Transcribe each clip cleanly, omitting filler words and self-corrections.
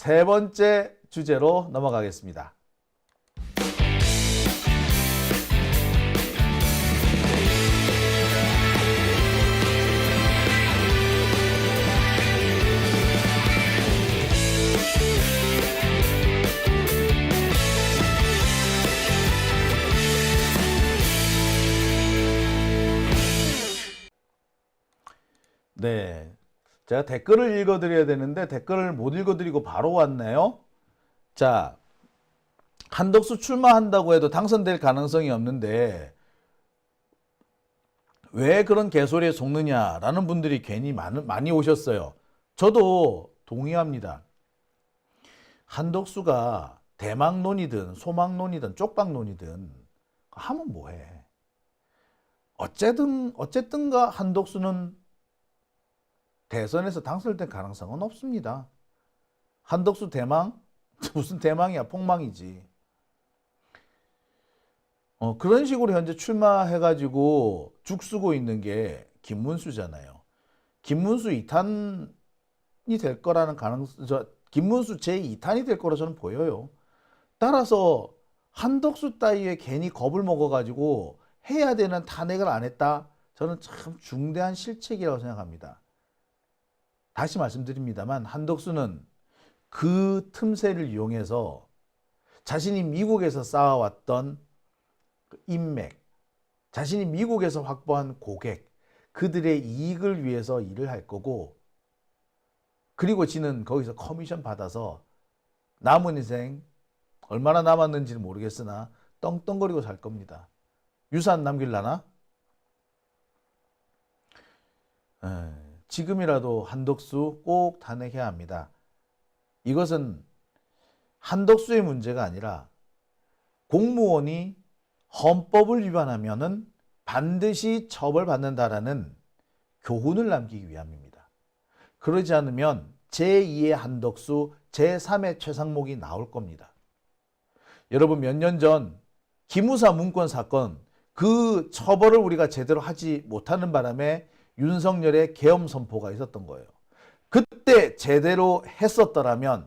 세 번째 주제로 넘어가겠습니다. 네, 제가 댓글을 읽어드려야 되는데 댓글을 못 읽어드리고 바로 왔네요. 자, 한덕수 출마한다고 해도 당선될 가능성이 없는데 왜 그런 개소리에 속느냐라는 분들이 괜히 많이 오셨어요. 저도 동의합니다. 한덕수가 대망론이든 소망론이든 쪽방론이든 하면 뭐해. 어쨌든가 한덕수는 대선에서 당선될 가능성은 없습니다. 한덕수 대망? 무슨 대망이야, 폭망이지. 그런 식으로 현재 출마해가지고 죽쓰고 있는 게 김문수잖아요. 김문수 2탄이 될 거라는 김문수 제2탄이 될 거라 저는 보여요. 따라서 한덕수 따위에 괜히 겁을 먹어가지고 해야 되는 탄핵을 안 했다? 저는 참 중대한 실책이라고 생각합니다. 다시 말씀드립니다만 한덕수는 그 틈새를 이용해서 자신이 미국에서 쌓아왔던 인맥, 자신이 미국에서 확보한 고객, 그들의 이익을 위해서 일을 할 거고, 그리고 지는 거기서 커미션 받아서 남은 인생 얼마나 남았는지는 모르겠으나 떵떵거리고 살 겁니다. 유산 남길라나? 지금이라도 한덕수 꼭 탄핵해야 합니다. 이것은 한덕수의 문제가 아니라 공무원이 헌법을 위반하면은 반드시 처벌받는다라는 교훈을 남기기 위함입니다. 그러지 않으면 제2의 한덕수, 제3의 최상목이 나올 겁니다. 여러분, 몇 년 전 기무사 문건 사건, 그 처벌을 우리가 제대로 하지 못하는 바람에 윤석열의 계엄 선포가 있었던 거예요. 그때 제대로 했었더라면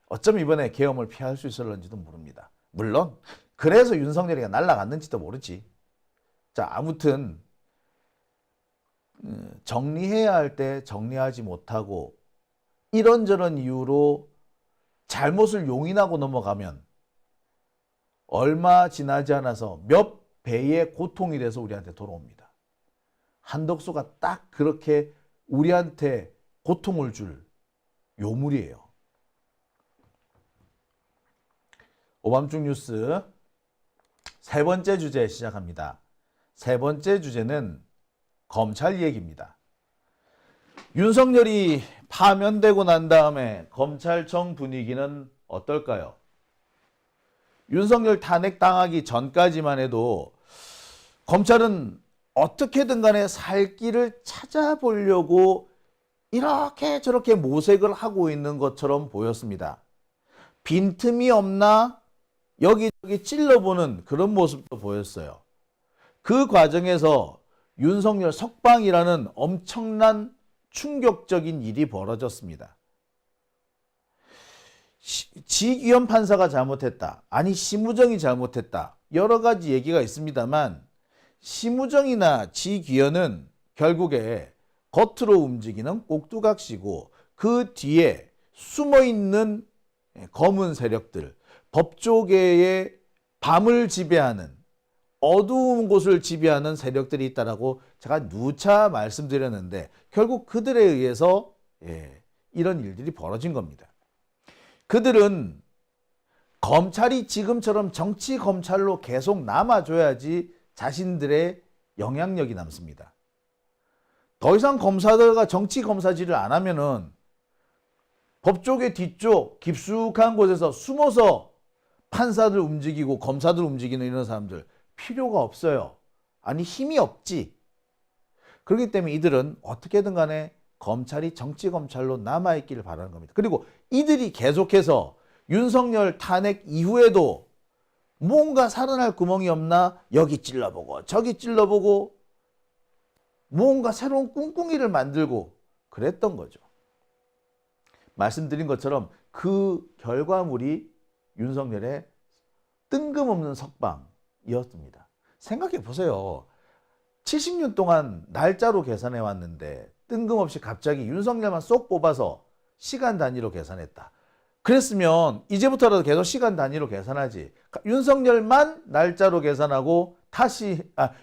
어쩌면 이번에 계엄을 피할 수 있을런지도 모릅니다. 물론 그래서 윤석열이가 날아갔는지도 모르지. 자, 아무튼 정리해야 할 때 정리하지 못하고 이런저런 이유로 잘못을 용인하고 넘어가면 얼마 지나지 않아서 몇 배의 고통이 돼서 우리한테 돌아옵니다. 한덕수가 딱 그렇게 우리한테 고통을 줄 요물이에요. 오밤중 뉴스 세 번째 주제 시작합니다. 세 번째 주제는 검찰 얘기입니다. 윤석열이 파면되고 난 다음에 검찰청 분위기는 어떨까요? 윤석열 탄핵당하기 전까지만 해도 검찰은 어떻게든 간에 살 길을 찾아보려고 이렇게 저렇게 모색을 하고 있는 것처럼 보였습니다. 빈틈이 없나 여기저기 찔러보는 그런 모습도 보였어요. 그 과정에서 윤석열 석방이라는 엄청난 충격적인 일이 벌어졌습니다. 지기현 판사가 잘못했다. 아니, 심우정이 잘못했다. 여러 가지 얘기가 있습니다만 심우정이나 지기현은 결국에 겉으로 움직이는 꼭두각시고 그 뒤에 숨어있는 검은 세력들, 법조계의 밤을 지배하는 어두운 곳을 지배하는 세력들이 있다라고 제가 누차 말씀드렸는데 결국 그들에 의해서 이런 일들이 벌어진 겁니다. 그들은 검찰이 지금처럼 정치 검찰로 계속 남아줘야지 자신들의 영향력이 남습니다. 더 이상 검사들과 정치 검사질을 안 하면은 법조계 뒤쪽 깊숙한 곳에서 숨어서 판사들 움직이고 검사들 움직이는 이런 사람들 필요가 없어요. 아니, 힘이 없지. 그렇기 때문에 이들은 어떻게든 간에 검찰이 정치 검찰로 남아있기를 바라는 겁니다. 그리고 이들이 계속해서 윤석열 탄핵 이후에도 뭔가 살아날 구멍이 없나 여기 찔러보고 저기 찔러보고 뭔가 새로운 꿍꿍이를 만들고 그랬던 거죠. 말씀드린 것처럼 그 결과물이 윤석열의 뜬금없는 석방이었습니다. 생각해 보세요. 70년 동안 날짜로 계산해 왔는데 뜬금없이 갑자기 윤석열만 쏙 뽑아서 시간 단위로 계산했다. 그랬으면 이제부터라도 계속 시간 단위로 계산하지. 윤석열만 날짜로 계산하고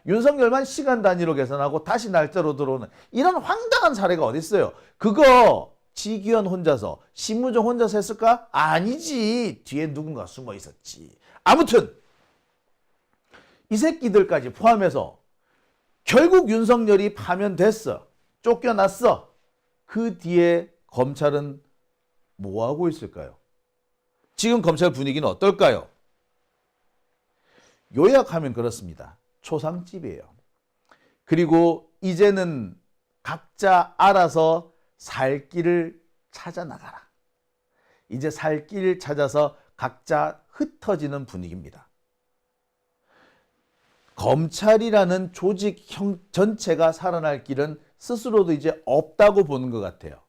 윤석열만 시간 단위로 계산하고 다시 날짜로 들어오는 이런 황당한 사례가 어디 있어요? 그거 지기현 혼자서, 심무정 혼자서 했을까? 아니지. 뒤에 누군가 숨어 있었지. 아무튼 이 새끼들까지 포함해서 결국 윤석열이 파면됐어. 쫓겨났어. 그 뒤에 검찰은 뭐하고 있을까요? 지금 검찰 분위기는 어떨까요? 요약하면 그렇습니다. 초상집이에요. 그리고 이제는 각자 알아서 살 길을 찾아 나가라. 이제 살 길을 찾아서 각자 흩어지는 분위기입니다. 검찰이라는 조직 전체가 살아날 길은 스스로도 이제 없다고 보는 것 같아요.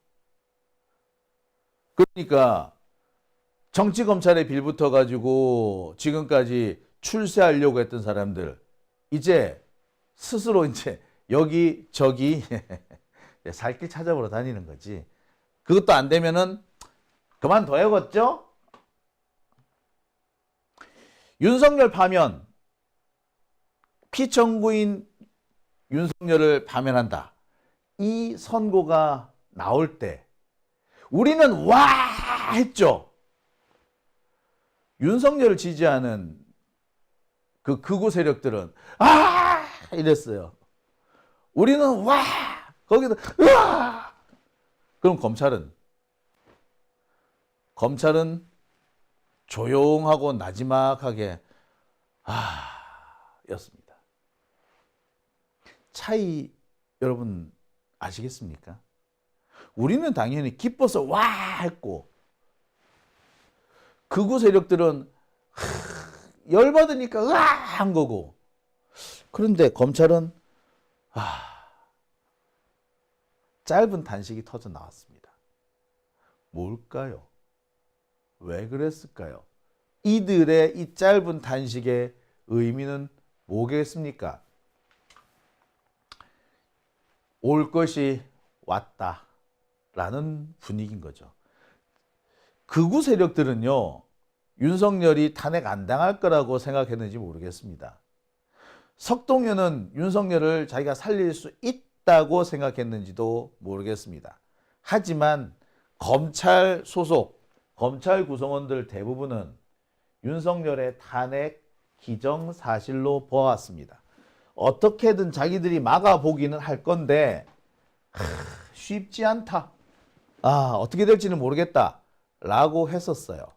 그러니까 정치검찰에 빌붙어 가지고 지금까지 출세하려고 했던 사람들 이제 스스로 이제 여기 저기 살 길 찾아보러 다니는 거지. 그것도 안 되면은 그만둬야겠죠? 윤석열 파면, 피청구인 윤석열을 파면한다. 이 선고가 나올 때 우리는 와 했죠. 윤석열을 지지하는 그 극우 세력들은 아 이랬어요. 우리는 와 거기다 으아. 그럼 검찰은 조용하고 나지막하게 였습니다. 차이 여러분 아시겠습니까? 우리는 당연히 기뻐서 와 했고 극우 세력들은 열받으니까 으아 한 거고. 그런데 검찰은 짧은 단식이 터져 나왔습니다. 뭘까요? 왜 그랬을까요? 이들의 이 짧은 단식의 의미는 뭐겠습니까? 올 것이 왔다라는 분위기인 거죠. 극우 세력들은요, 윤석열이 탄핵 안 당할 거라고 생각했는지 모르겠습니다. 석동현은 윤석열을 자기가 살릴 수 있다고 생각했는지도 모르겠습니다. 하지만 검찰 소속, 검찰 구성원들 대부분은 윤석열의 탄핵 기정사실로 보았습니다. 어떻게든 자기들이 막아보기는 할 건데 쉽지 않다. 어떻게 될지는 모르겠다. 라고 했었어요.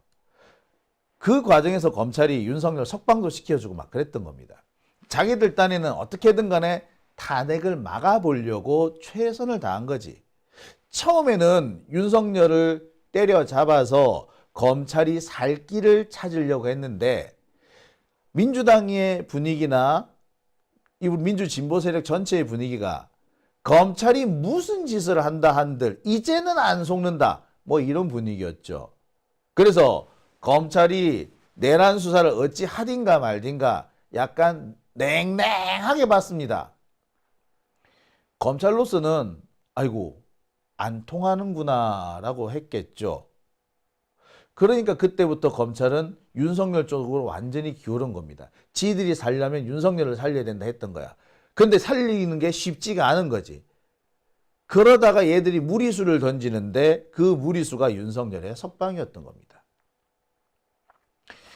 그 과정에서 검찰이 윤석열 석방도 시켜주고 막 그랬던 겁니다. 자기들 딴에는 어떻게든 간에 탄핵을 막아보려고 최선을 다한 거지. 처음에는 윤석열을 때려잡아서 검찰이 살 길을 찾으려고 했는데 민주당의 분위기나 민주진보 세력 전체의 분위기가 검찰이 무슨 짓을 한다 한들 이제는 안 속는다 뭐 이런 분위기였죠. 그래서 검찰이 내란 수사를 어찌 하딘가 말딘가 약간 냉랭하게 봤습니다. 검찰로서는 아이고 안 통하는구나 라고 했겠죠. 그러니까 그때부터 검찰은 윤석열 쪽으로 완전히 기울은 겁니다. 지들이 살려면 윤석열을 살려야 된다 했던 거야. 그런데 살리는 게 쉽지가 않은 거지. 그러다가 얘들이 무리수를 던지는데 그 무리수가 윤석열의 석방이었던 겁니다.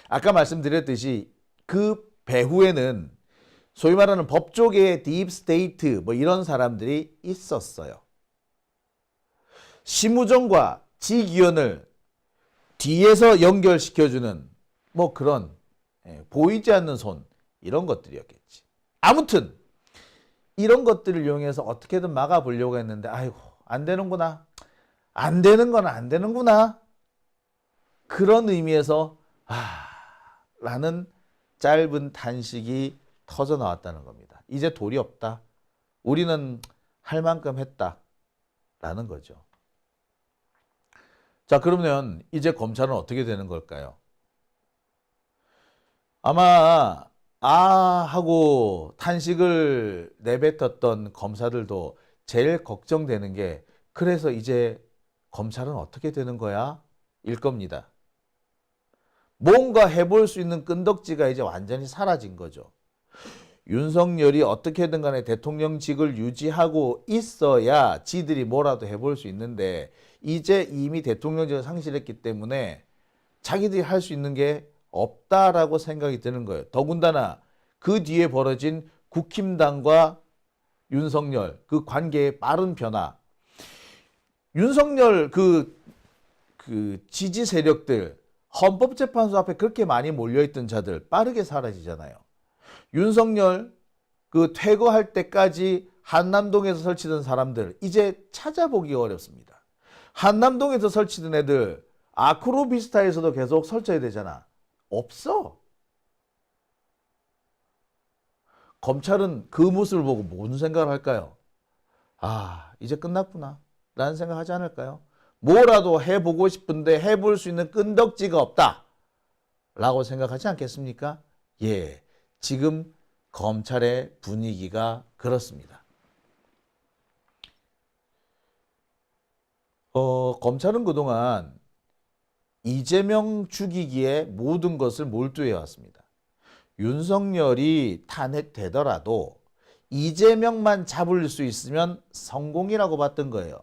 아까 말씀드렸듯이 그 배후에는 소위 말하는 법조계의 딥스테이트 뭐 이런 사람들이 있었어요. 심우정과 지기현을 뒤에서 연결시켜주는 뭐 그런 보이지 않는 손 이런 것들이었겠지. 아무튼 이런 것들을 이용해서 어떻게든 막아보려고 했는데 아이고 안 되는구나. 안 되는 건 안 되는구나. 그런 의미에서 라는 짧은 단식이 터져 나왔다는 겁니다. 이제 도리 없다. 우리는 할 만큼 했다. 라는 거죠. 자, 그러면 이제 검찰은 어떻게 되는 걸까요? 아마 하고 탄식을 내뱉었던 검사들도 제일 걱정되는 게 그래서 이제 검찰은 어떻게 되는 거야? 일 겁니다. 뭔가 해볼 수 있는 끈덕지가 이제 완전히 사라진 거죠. 윤석열이 어떻게든 간에 대통령직을 유지하고 있어야 지들이 뭐라도 해볼 수 있는데 이제 이미 대통령직을 상실했기 때문에 자기들이 할 수 있는 게 없다라고 생각이 드는 거예요. 더군다나 그 뒤에 벌어진 국힘당과 윤석열 그 관계의 빠른 변화. 윤석열 그 지지 세력들 헌법재판소 앞에 그렇게 많이 몰려있던 자들 빠르게 사라지잖아요. 윤석열 그 퇴거할 때까지 한남동에서 설치던 사람들 이제 찾아보기 어렵습니다. 한남동에서 설치던 애들 아크로비스타에서도 계속 설쳐야 되잖아. 없어. 검찰은 그 모습을 보고 무슨 생각을 할까요? 이제 끝났구나 라는 생각하지 않을까요? 뭐라도 해보고 싶은데 해볼 수 있는 끈덕지가 없다 라고 생각하지 않겠습니까? 예, 지금 검찰의 분위기가 그렇습니다. 검찰은 그동안 이재명 죽이기에 모든 것을 몰두해 왔습니다. 윤석열이 탄핵되더라도 이재명만 잡을 수 있으면 성공이라고 봤던 거예요.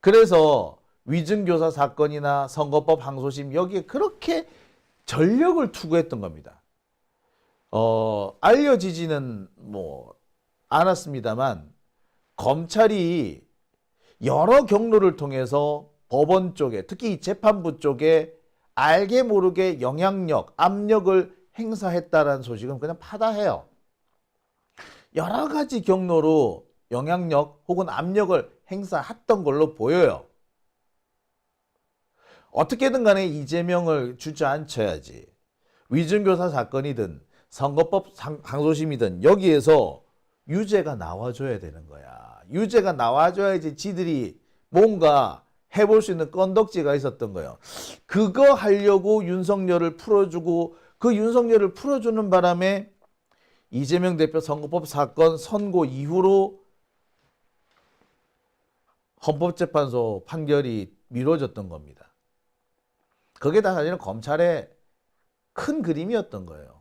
그래서 위증교사 사건이나 선거법 항소심 여기에 그렇게 전력을 투구했던 겁니다. 알려지지는 않았습니다만 검찰이 여러 경로를 통해서 법원 쪽에 특히 재판부 쪽에 알게 모르게 영향력, 압력을 행사했다라는 소식은 그냥 파다해요. 여러 가지 경로로 영향력 혹은 압력을 행사했던 걸로 보여요. 어떻게든 간에 이재명을 주저앉혀야지. 위증교사 사건이든 선거법 항소심이든 여기에서 유죄가 나와줘야 되는 거야. 유죄가 나와줘야지 지들이 뭔가 해볼 수 있는 건덕지가 있었던 거예요. 그거 하려고 윤석열을 풀어주고 그 윤석열을 풀어주는 바람에 이재명 대표 선거법 사건 선고 이후로 헌법재판소 판결이 미뤄졌던 겁니다. 그게 다 사실은 검찰의 큰 그림이었던 거예요.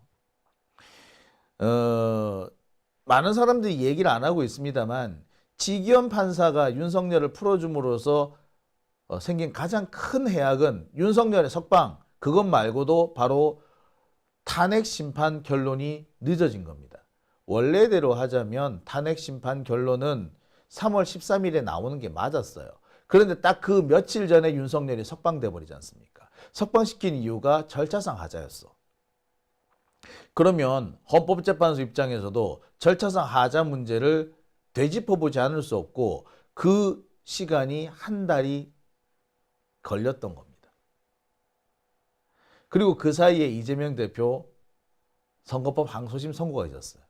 많은 사람들이 얘기를 안 하고 있습니다만 지기현 판사가 윤석열을 풀어줌으로써 생긴 가장 큰 해악은 윤석열의 석방 그것 말고도 바로 탄핵 심판 결론이 늦어진 겁니다. 원래대로 하자면 탄핵 심판 결론은 3월 13일에 나오는 게 맞았어요. 그런데 딱 그 며칠 전에 윤석열이 석방돼 버리지 않습니까? 석방시킨 이유가 절차상 하자였어. 그러면 헌법재판소 입장에서도 절차상 하자 문제를 되짚어보지 않을 수 없고 그 시간이 한 달이 걸렸던 겁니다. 그리고 그 사이에 이재명 대표 선거법 항소심 선고가 있었어요.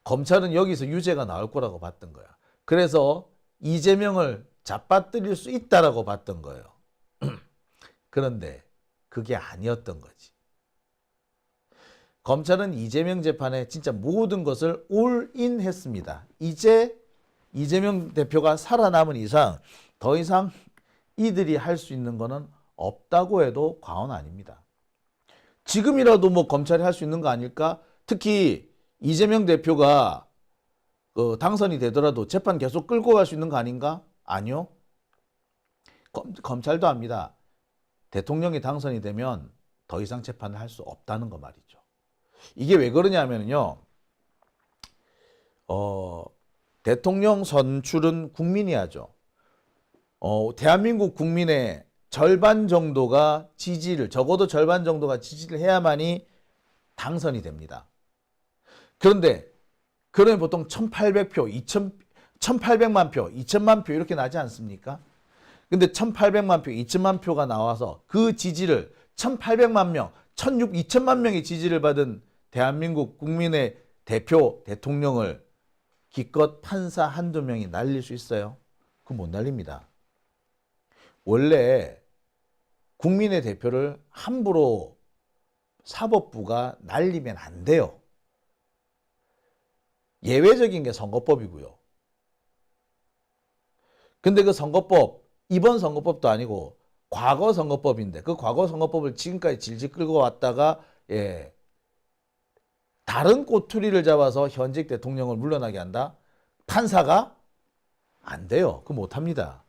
검찰은 여기서 유죄가 나올 거라고 봤던 거야. 그래서 이재명을 잡아뜨릴 수 있다라고 봤던 거예요. 그런데 그게 아니었던 거지. 검찰은 이재명 재판에 진짜 모든 것을 올인했습니다. 이제 이재명 대표가 살아남은 이상 더 이상 이들이 할 수 있는 거는 없다고 해도 과언 아닙니다. 지금이라도 검찰이 할 수 있는 거 아닐까? 특히 이재명 대표가 당선이 되더라도 재판 계속 끌고 갈 수 있는 거 아닌가? 아니요. 검찰도 압니다. 대통령이 당선이 되면 더 이상 재판을 할 수 없다는 거 말이죠. 이게 왜 그러냐면요. 대통령 선출은 국민이 하죠. 대한민국 국민의 절반 정도가 적어도 절반 정도가 지지를 해야만이 당선이 됩니다. 그런데 그러면 보통 1,800표, 1,800만 표, 2,000만 표 이렇게 나지 않습니까? 근데 1,800만 표, 2,000만 표가 나와서 그 지지를 1,800만 명, 2,000만 명의 지지를 받은 대한민국 국민의 대표, 대통령을 기껏 판사 한두 명이 날릴 수 있어요? 그거 못 날립니다. 원래 국민의 대표를 함부로 사법부가 날리면 안 돼요. 예외적인 게 선거법이고요. 근데 그 선거법, 이번 선거법도 아니고 과거 선거법인데 그 과거 선거법을 지금까지 질질 끌고 왔다가 다른 꼬투리를 잡아서 현직 대통령을 물러나게 한다? 판사가? 안 돼요. 그거 못합니다.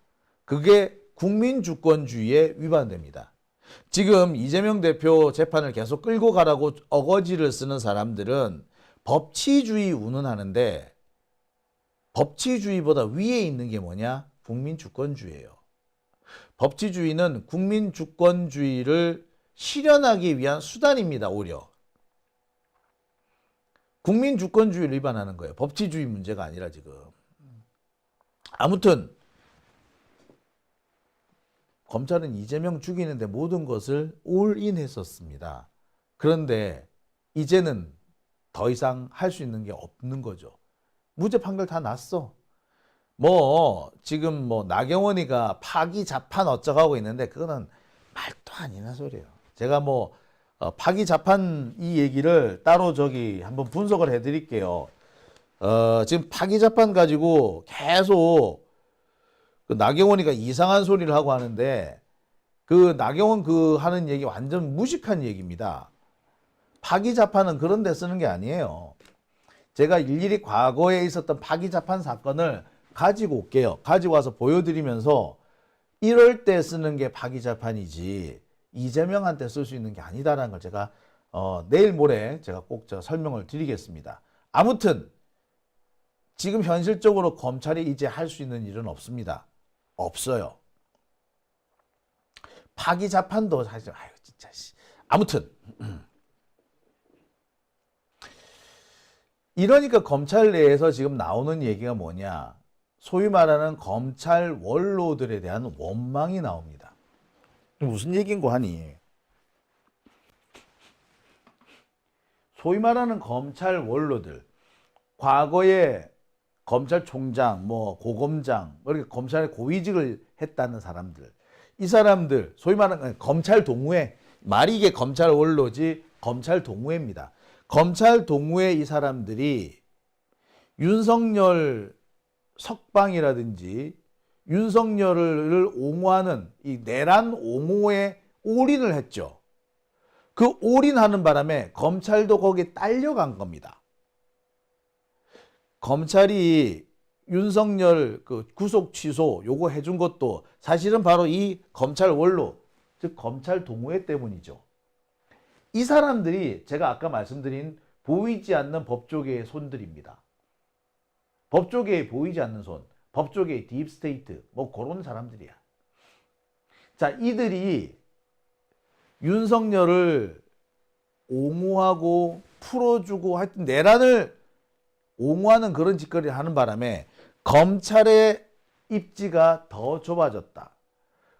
그게 국민주권주의에 위반됩니다. 지금 이재명 대표 재판을 계속 끌고 가라고 어거지를 쓰는 사람들은 법치주의 운운하는데 법치주의보다 위에 있는 게 뭐냐? 국민주권주의예요. 법치주의는 국민주권주의를 실현하기 위한 수단입니다. 오히려. 국민주권주의를 위반하는 거예요. 법치주의 문제가 아니라 지금. 아무튼 검찰은 이재명 죽이는데 모든 것을 올인했었습니다. 그런데 이제는 더 이상 할 수 있는 게 없는 거죠. 무죄 판결 다 났어. 지금 나경원이가 파기 자판 어쩌고 하고 있는데 그거는 말도 아니나 소리예요. 제가 파기 자판 이 얘기를 따로 한번 분석을 해드릴게요. 지금 파기 자판 가지고 계속 그 나경원이가 이상한 소리를 하고 하는데 그 나경원 하는 얘기 완전 무식한 얘기입니다. 파기 자판은 그런 데 쓰는 게 아니에요. 제가 일일이 과거에 있었던 파기 자판 사건을 가지고 올게요. 가지고 와서 보여드리면서 이럴 때 쓰는 게 파기 자판이지 이재명한테 쓸 수 있는 게 아니다라는 걸 제가 내일 모레 제가 꼭 설명을 드리겠습니다. 아무튼 지금 현실적으로 검찰이 이제 할 수 있는 일은 없습니다. 없어요. 파기 자판도 사실 진짜 아무튼 이러니까 검찰 내에서 지금 나오는 얘기가 뭐냐? 소위 말하는 검찰 원로들에 대한 원망이 나옵니다. 무슨 얘기인고 하니? 소위 말하는 검찰 원로들, 과거에 검찰총장, 고검장, 이렇게 검찰의 고위직을 했다는 사람들, 이 사람들, 소위 말하는 검찰 동무회, 말이 이게 검찰 원로지 검찰 동무회입니다. 검찰 동무회 이 사람들이 윤석열 석방이라든지 윤석열을 옹호하는 이 내란 옹호에 올인을 했죠. 그 올인하는 바람에 검찰도 거기에 딸려간 겁니다. 검찰이 윤석열 구속 취소 요거 해준 것도 사실은 바로 이 검찰 원로, 즉 검찰 동호회 때문이죠. 이 사람들이 제가 아까 말씀드린 보이지 않는 법조계의 손들입니다. 법조계에 보이지 않는 손, 법조계의 딥스테이트, 그런 사람들이야. 자, 이들이 윤석열을 옹호하고 풀어주고 하여튼 내란을 옹호하는 그런 짓거리를 하는 바람에 검찰의 입지가 더 좁아졌다.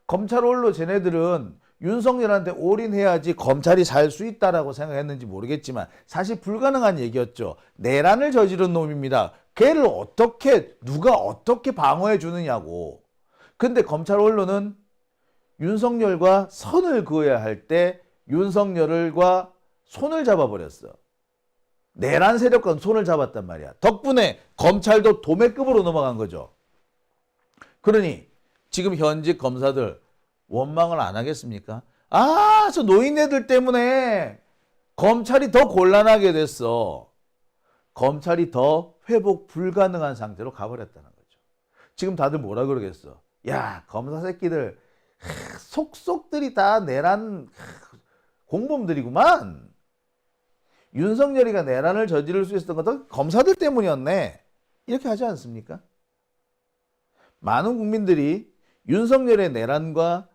검찰 원로 쟤네들은 윤석열한테 올인해야지 검찰이 살 수 있다라고 생각했는지 모르겠지만 사실 불가능한 얘기였죠. 내란을 저지른 놈입니다. 걔를 누가 어떻게 방어해 주느냐고. 근데 검찰 원로는 윤석열과 선을 그어야 할 때 윤석열과 손을 잡아버렸어. 내란 세력과 손을 잡았단 말이야. 덕분에 검찰도 도매급으로 넘어간 거죠. 그러니 지금 현직 검사들 원망을 안 하겠습니까? 저 노인네들 때문에 검찰이 더 곤란하게 됐어. 검찰이 더 회복 불가능한 상태로 가버렸다는 거죠. 지금 다들 뭐라 그러겠어? 야, 검사 새끼들 속속들이 다 내란 공범들이구만. 윤석열이가 내란을 저지를 수 있었던 것도 검사들 때문이었네. 이렇게 하지 않습니까? 많은 국민들이 윤석열의 내란과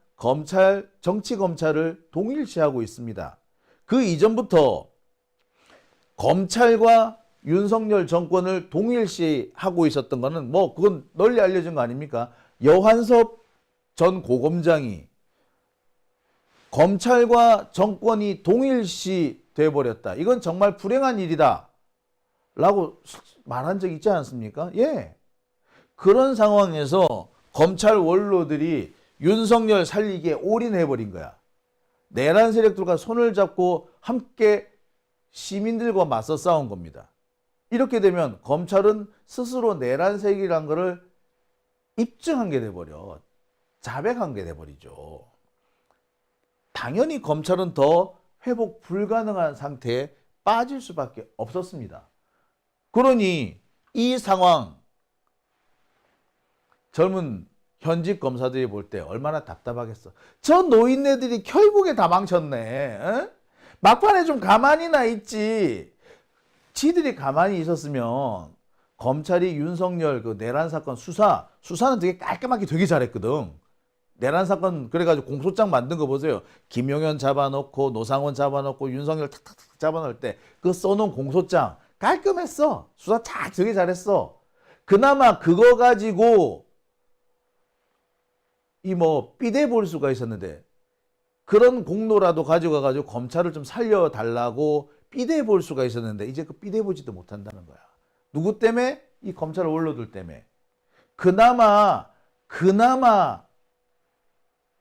정치 검찰을 동일시하고 있습니다. 그 이전부터 검찰과 윤석열 정권을 동일시하고 있었던 거는 그건 널리 알려진 거 아닙니까? 여한섭 전 고검장이 검찰과 정권이 동일시 돼버렸다. 이건 정말 불행한 일이다. 라고 말한 적 있지 않습니까? 예. 그런 상황에서 검찰 원로들이 윤석열 살리기에 올인해버린 거야. 내란 세력들과 손을 잡고 함께 시민들과 맞서 싸운 겁니다. 이렇게 되면 검찰은 스스로 내란 세력이라는 것을 입증한 게 돼버려. 자백한 게 돼버리죠. 당연히 검찰은 더 회복 불가능한 상태에 빠질 수밖에 없었습니다. 그러니 이 상황 젊은 현직 검사들이 볼 때 얼마나 답답하겠어. 저 노인네들이 결국에 다 망쳤네. 어? 막판에 좀 가만히나 있지. 지들이 가만히 있었으면 검찰이 윤석열 그 내란 사건 수사는 되게 깔끔하게 되게 잘했거든. 내란 사건 그래가지고 공소장 만든 거 보세요. 김용현 잡아놓고 노상원 잡아놓고 윤석열 탁탁탁 잡아놓을 때 그 써놓은 공소장 깔끔했어. 수사 쫙 되게 잘했어. 그나마 그거 가지고 이 뭐 삐대 볼 수가 있었는데 그런 공로라도 가지고 검찰을 좀 살려달라고 삐대 볼 수가 있었는데 이제 그 삐대 보지도 못한다는 거야. 누구 때문에? 이 검찰 원로들 때문에. 그나마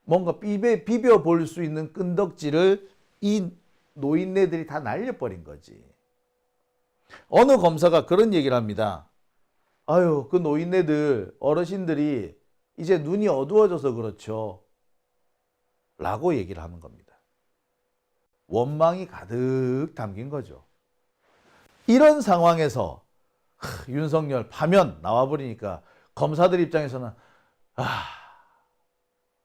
뭔가 비벼 볼 수 있는 끈덕지를 이 노인네들이 다 날려버린 거지. 어느 검사가 그런 얘기를 합니다. 아유, 그 노인네들, 어르신들이 이제 눈이 어두워져서 그렇죠. 라고 얘기를 하는 겁니다. 원망이 가득 담긴 거죠. 이런 상황에서 윤석열 파면 나와버리니까 검사들 입장에서는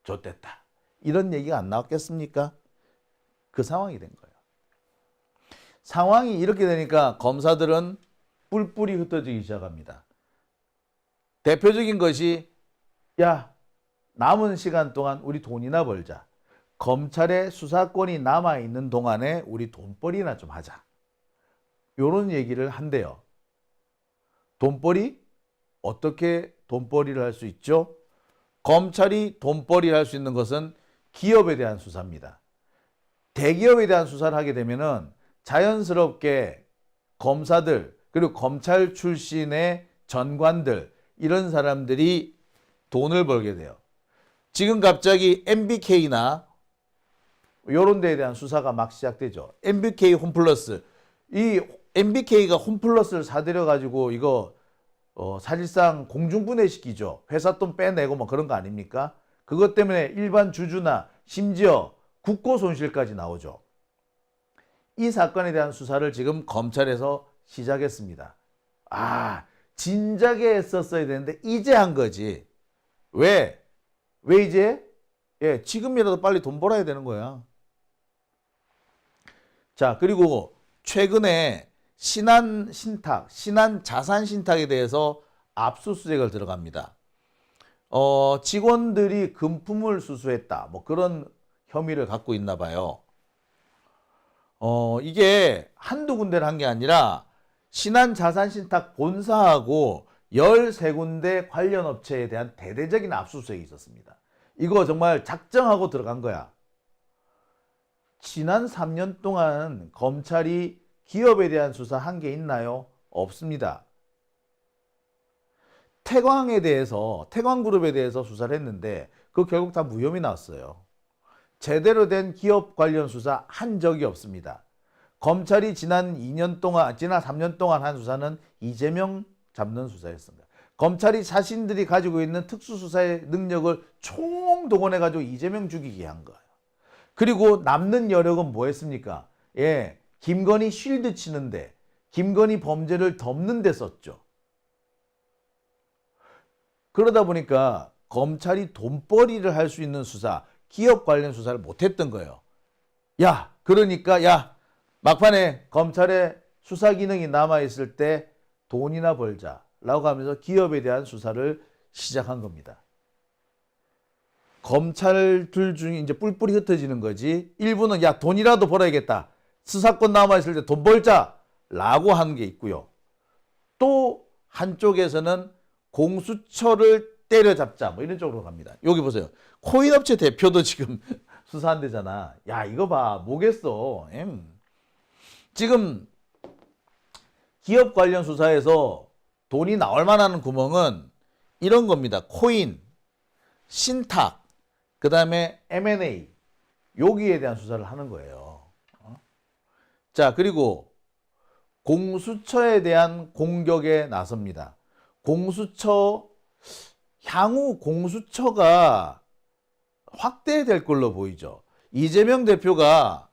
좋댔다. 이런 얘기가 안 나왔겠습니까? 그 상황이 된 거예요. 상황이 이렇게 되니까 검사들은 뿔뿔이 흩어지기 시작합니다. 대표적인 것이 야, 남은 시간 동안 우리 돈이나 벌자. 검찰의 수사권이 남아있는 동안에 우리 돈벌이나 좀 하자. 이런 얘기를 한대요. 돈벌이? 어떻게 돈벌이를 할 수 있죠? 검찰이 돈벌이를 할 수 있는 것은 기업에 대한 수사입니다. 대기업에 대한 수사를 하게 되면은 자연스럽게 검사들 그리고 검찰 출신의 전관들 이런 사람들이 돈을 벌게 돼요. 지금 갑자기 MBK나 이런 데에 대한 수사가 막 시작되죠. MBK 홈플러스. 이 MBK가 홈플러스를 사들여 가지고 이거 사실상 공중분해시키죠. 회사 돈 빼내고 뭐 그런 거 아닙니까? 그것 때문에 일반 주주나 심지어 국고 손실까지 나오죠. 이 사건에 대한 수사를 지금 검찰에서 시작했습니다. 진작에 했었어야 되는데 이제 한 거지. 왜 이제? 지금이라도 빨리 돈 벌어야 되는 거야. 자, 그리고 최근에 신한 자산 신탁에 대해서 압수수색을 들어갑니다. 직원들이 금품을 수수했다. 뭐 그런 혐의를 갖고 있나 봐요. 이게 한두 군데를 한 게 아니라 신한 자산 신탁 본사하고 13군데 관련 업체에 대한 대대적인 압수수색이 있었습니다. 이거 정말 작정하고 들어간 거야. 지난 3년 동안 검찰이 기업에 대한 수사 한 게 있나요? 없습니다. 태광그룹에 대해서 수사를 했는데 그 결국 다 무혐의 나왔어요. 제대로 된 기업 관련 수사 한 적이 없습니다. 검찰이 지난 3년 동안 한 수사는 이재명 잡는 수사였습니다. 검찰이 자신들이 가지고 있는 특수수사의 능력을 총동원해가지고 이재명 죽이게 한 거예요. 그리고 남는 여력은 뭐 했습니까? 김건희 쉴드 치는데, 김건희 범죄를 덮는 데 썼죠. 그러다 보니까 검찰이 돈벌이를 할 수 있는 수사, 기업 관련 수사를 못했던 거예요. 그러니까 막판에 검찰의 수사 기능이 남아있을 때 돈이나 벌자라고 하면서 기업에 대한 수사를 시작한 겁니다. 검찰들 중에 이제 뿔뿔이 흩어지는 거지. 일부는 돈이라도 벌어야겠다. 수사권 남아있을 때 돈 벌자라고 하는 게 있고요. 또 한쪽에서는 공수처를 때려잡자 뭐 이런 쪽으로 갑니다. 여기 보세요. 코인업체 대표도 지금 수사한대잖아. 이거 봐. 뭐겠어. 지금 기업 관련 수사에서 돈이 나올 만한 구멍은 이런 겁니다. 코인, 신탁, 그 다음에 M&A 여기에 대한 수사를 하는 거예요. 자, 그리고 공수처에 대한 공격에 나섭니다. 공수처, 향후 공수처가 확대될 걸로 보이죠. 이재명 대표가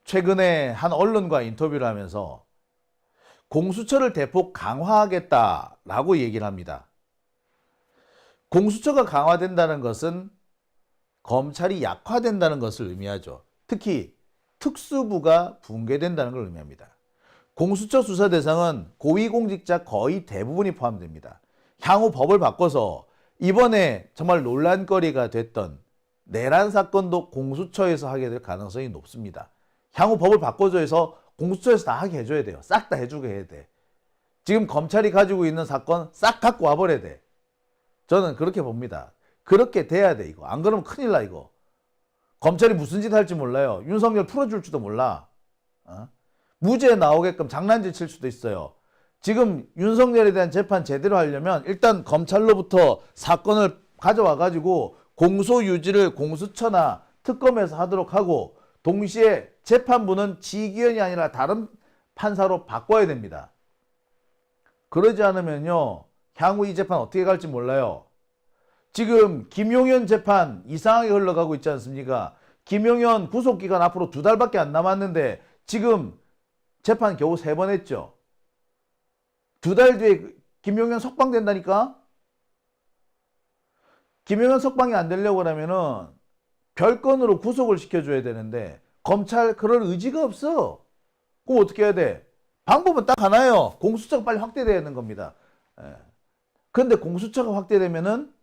최근에 한 언론과 인터뷰를 하면서 공수처를 대폭 강화하겠다라고 얘기를 합니다. 공수처가 강화된다는 것은 검찰이 약화된다는 것을 의미하죠. 특히 특수부가 붕괴된다는 걸 의미합니다. 공수처 수사 대상은 고위공직자 거의 대부분이 포함됩니다. 향후 법을 바꿔서 이번에 정말 논란거리가 됐던 내란 사건도 공수처에서 하게 될 가능성이 높습니다. 향후 법을 바꿔줘 해서 공수처에서 다 하게 해줘야 돼요. 싹 다 해주게 해야 돼. 지금 검찰이 가지고 있는 사건 싹 갖고 와버려야 돼. 저는 그렇게 봅니다. 그렇게 돼야 돼, 이거. 안 그러면 큰일 나, 이거. 검찰이 무슨 짓 할지 몰라요. 윤석열 풀어줄지도 몰라. 무죄 나오게끔 장난질 칠 수도 있어요. 지금 윤석열에 대한 재판 제대로 하려면 일단 검찰로부터 사건을 가져와가지고 공소유지를 공수처나 특검에서 하도록 하고, 동시에 재판부는 지기현이 아니라 다른 판사로 바꿔야 됩니다. 그러지 않으면요, 향후 이 재판 어떻게 갈지 몰라요. 지금 김용현 재판 이상하게 흘러가고 있지 않습니까? 김용현 구속기간 앞으로 2달밖에 안 남았는데 지금 재판 겨우 3번 했죠. 2달 뒤에 김용현 석방된다니까? 김용현 석방이 안 되려고 하면은 별건으로 구속을 시켜줘야 되는데 검찰 그럴 의지가 없어. 그럼 어떻게 해야 돼? 방법은 딱 하나예요. 공수처가 빨리 확대돼야 되는 겁니다. 그런데 공수처가 확대되면은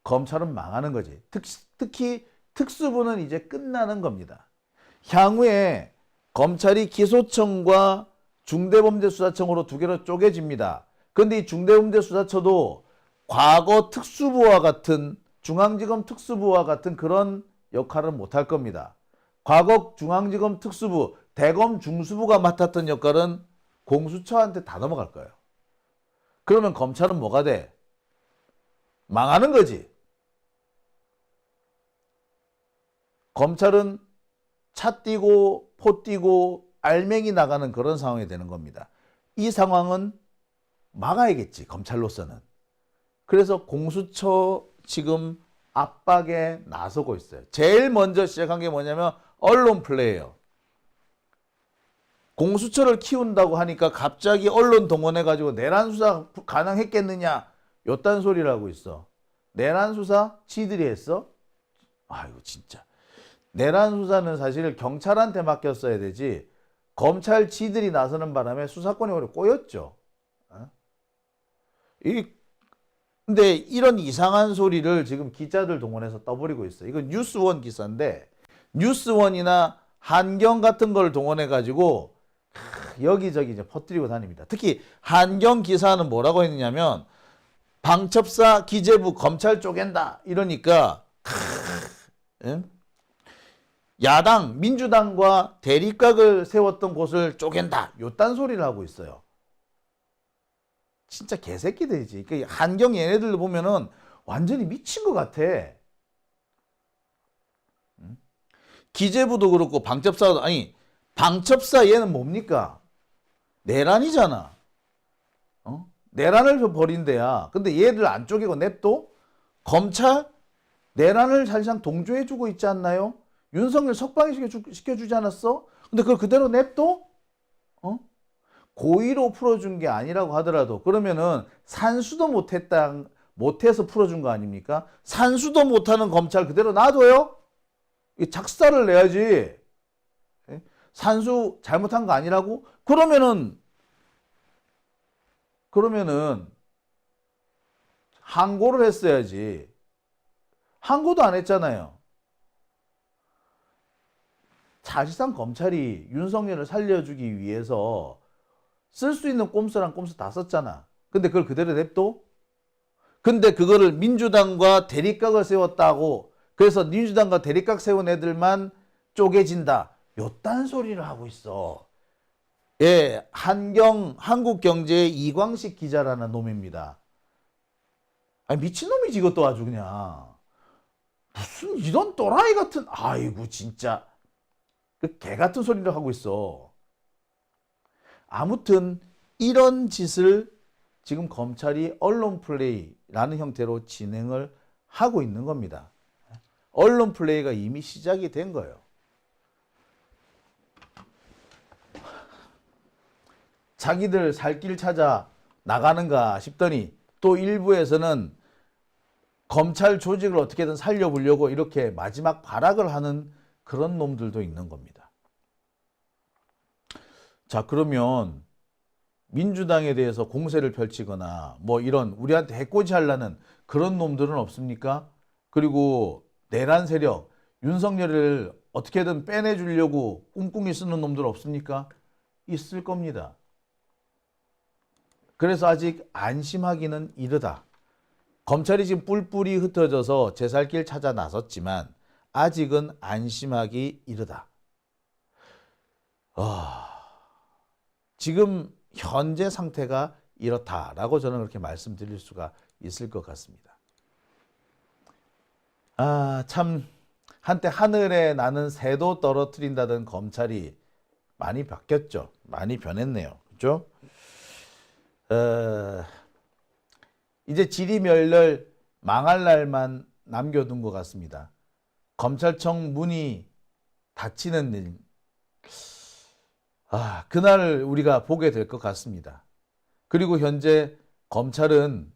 검찰은 망하는 거지. 특히 특수부는 이제 끝나는 겁니다. 향후에 검찰이 기소청과 중대범죄수사청으로 2개로 쪼개집니다. 그런데 이 중대범죄수사처도 과거 특수부와 같은, 중앙지검 특수부와 같은 그런 역할을 못할 겁니다. 과거 중앙지검 특수부, 대검 중수부가 맡았던 역할은 공수처한테 다 넘어갈 거예요. 그러면 검찰은 뭐가 돼? 망하는 거지. 검찰은 차 띄고 포 띄고 알맹이 나가는 그런 상황이 되는 겁니다. 이 상황은 막아야겠지, 검찰로서는. 그래서 공수처 지금 압박에 나서고 있어요. 제일 먼저 시작한 게 뭐냐면 언론 플레이예요. 공수처를 키운다고 하니까 갑자기 언론 동원해가지고 내란 수사 가능했겠느냐, 요딴 소리를 하고 있어. 내란 수사 지들이 했어? 아이고 진짜. 내란 수사는 사실 경찰한테 맡겼어야 되지, 검찰 지들이 나서는 바람에 수사권이 오히려 꼬였죠. 근데 이런 이상한 소리를 지금 기자들 동원해서 떠버리고 있어요. 이건 뉴스원 기사인데, 뉴스원이나 한경 같은 걸 동원해가지고 여기저기 이제 퍼뜨리고 다닙니다. 특히 한경 기사는 뭐라고 했느냐면, 방첩사 기재부 검찰 쪼갠다 이러니까 야당 민주당과 대립각을 세웠던 곳을 쪼갠다, 요딴 소리를 하고 있어요. 진짜 개새끼들이지. 그러니까 한경 얘네들 보면은 완전히 미친 것 같아. 기재부도 그렇고 방첩사도, 아니 방첩사 얘는 뭡니까? 내란이잖아. 내란을 벌인 데야. 근데 얘들 안 쪼개고 냅둬? 검찰 내란을 사실상 동조해주고 있지 않나요? 윤석열 석방이 시켜주지 않았어? 근데 그걸 그대로 냅둬? 고의로 풀어준 게 아니라고 하더라도 그러면은 산수도 못해서 풀어준 거 아닙니까? 산수도 못하는 검찰 그대로 놔둬요? 작사를 내야지. 산수 잘못한 거 아니라고? 그러면은 항고를 했어야지. 항고도 안 했잖아요. 사실상 검찰이 윤석열을 살려주기 위해서 쓸 수 있는 꼼수랑 꼼수 다 썼잖아. 근데 그걸 그대로 냅둬? 근데 그거를 민주당과 대립각을 세웠다고, 그래서 민주당과 대립각 세운 애들만 쪼개진다, 요딴 소리를 하고 있어. 예, 한국경제의 이광식 기자라는 놈입니다. 아니 미친놈이지 이것도 아주 그냥. 무슨 이런 또라이 같은, 아이고 진짜 그 개 같은 소리를 하고 있어. 아무튼 이런 짓을 지금 검찰이 언론 플레이라는 형태로 진행을 하고 있는 겁니다. 언론 플레이가 이미 시작이 된 거예요. 자기들 살 길 찾아 나가는가 싶더니 또 일부에서는 검찰 조직을 어떻게든 살려보려고 이렇게 마지막 발악을 하는 그런 놈들도 있는 겁니다. 자, 그러면 민주당에 대해서 공세를 펼치거나 뭐 이런 우리한테 해코지 하려는 그런 놈들은 없습니까? 그리고 내란 세력, 윤석열을 어떻게든 빼내주려고 꿍꿍이 쓰는 놈들 없습니까? 있을 겁니다. 그래서 아직 안심하기는 이르다. 검찰이 지금 뿔뿔이 흩어져서 제 살 길 찾아 나섰지만 아직은 안심하기 이르다. 지금 현재 상태가 이렇다라고 저는 그렇게 말씀드릴 수가 있을 것 같습니다. 참 한때 하늘에 나는 새도 떨어뜨린다던 검찰이 많이 바뀌었죠. 많이 변했네요. 그렇죠? 이제 지리멸렬 망할 날만 남겨둔 것 같습니다. 검찰청 문이 닫히는 일, 그날을 우리가 보게 될 것 같습니다. 그리고 현재 검찰은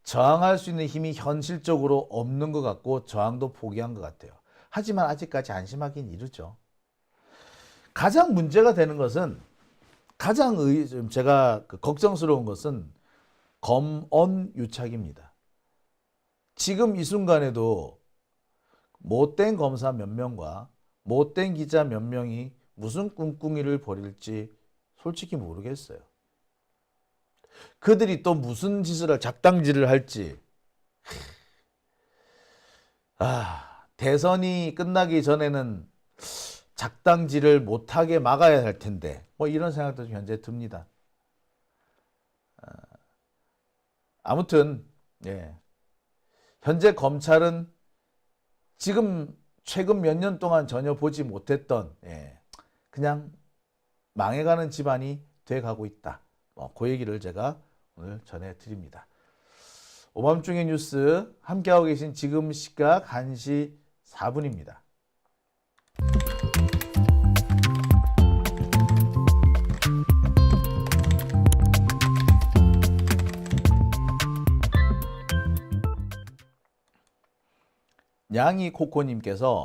저항할 수 있는 힘이 현실적으로 없는 것 같고 저항도 포기한 것 같아요. 하지만 아직까지 안심하긴 이르죠. 가장 문제가 되는 것은 제가 걱정스러운 것은 검언 유착입니다. 지금 이 순간에도 못된 검사 몇 명과 못된 기자 몇 명이 무슨 꿍꿍이를 벌일지 솔직히 모르겠어요. 그들이 또 무슨 짓을 작당질을 할지. 대선이 끝나기 전에는 작당질을 못하게 막아야 할 텐데 뭐 이런 생각도 현재 듭니다. 아무튼 현재 검찰은 지금 최근 몇 년 동안 전혀 보지 못했던 그냥 망해가는 집안이 돼가고 있다. 그 얘기를 제가 오늘 전해드립니다. 오밤중의 뉴스 함께하고 계신 지금 시각 1시 4분입니다. 냥이 코코님께서